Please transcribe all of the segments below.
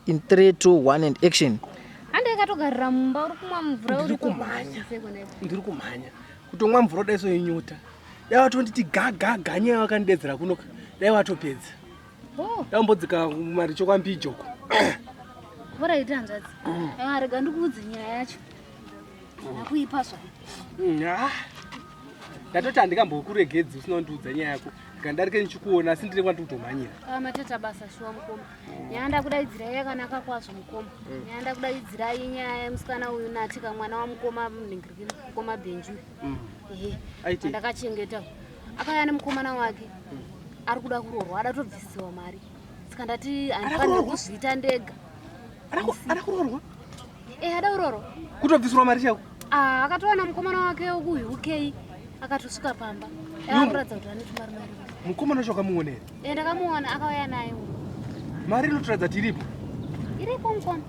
in 3 2 1 and action. Ande katogarira mumba uri kumwa mvura uri ndiri kumhanya kutomwa mvura dai so yenyuta dai watonditi gaga nyaya wakandidedzera kunoka dai watopedza dambodzika mari chokwambijoko bora ita hanzvadzi rega ndikuudze nyaya yacho nakuipa zva ndatoti handikambokuregedzi usina kundiudza nyaya yako ndikandarike ndichikuona asi ndiri kwandikutomhanyira matata basa shuwa mukoma nyaya ndakudaidzirai yakanaka kwazvo mukoma nyaya ndakudaidzirai nyaya yemusikana uyu natika mwana wamukoma munhingiriki mukoma bhenju ndakachengeta akauya nemukomana wake ari kuda kuroorwa adatobvisiwa mari saka ndati handifanira kuzviita ndega ada kuroorwa ada kuroorwa kutobvisirwa mari chako akatowana mukomana wake woku-UK akatosvika pamba akuratidza kuti ane tumari mari mukomana wacho wakamuona here ndakamuona akauya naye mari inotoratidza kuti iripo mukoma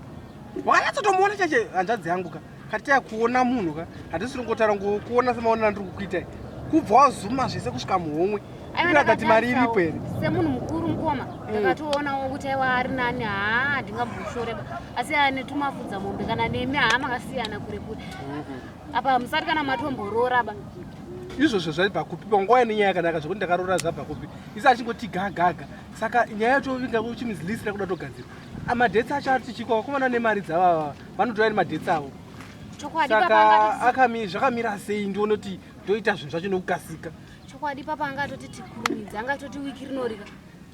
wakanyatsotomuona chache hanzvadzi yangu ka kati takuona munhu ka hatisiri ngotaura kuona semaonana ndiri kukuitai kubva wazuma zvese kusvika muhomwe kuratidza kuti mari iripo here semunhu mukuru mukoma ndakatoonawo kuti aiwa ari nani handingamboshoreba asi ane tumafudza mombe kana nemi makasiyana kure kure apa musati kana matombororaba izvozvo zvai bhakupi panguva yenenyaya yakanaka zvokuti ndakarora zvabhakupi isi achingoti gagaga saka nyaya yacho inga uchimizilisi rakuda togadzira amadhetsi acho ari tichikwa vakomana nemari dzavava vanotora ni madhetsi avo saka zvakamira sei ndione kuti ndoita zvinhu zvacho nekukasika chokwadi papa angatoti tikurumidza angatoti wiki rinorika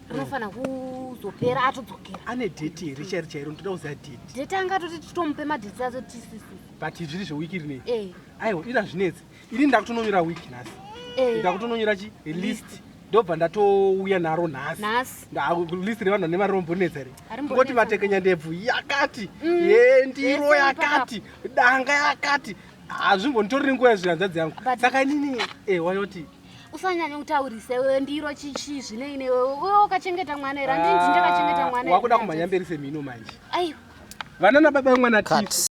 rinofana kuzopera atodzokera ane dheti here chairi chairo ndoda kuziva dheti angatoti titomupe madhetsi acho tisisi but zviri zvewiki rinei aiwa ida zvinetsi ini ndakutononyora wiki nhasi ndakutononyora chi list ndobva ndatouya naro nhasi list revanhu vane mari rombonetsa here ngoti matekenya ndebvu yakati ndiro yakati danga yakati hazvimbonitoriri nguva yezvihanzvadzi yangu saka inini wayoti usanyanya kutaurise ndiro chichi zvine inewe wakachengeta mwana here handinzi ndakachengeta mwana wakuda kumhanya mberi semhino manje aiwa vana nababa vemwana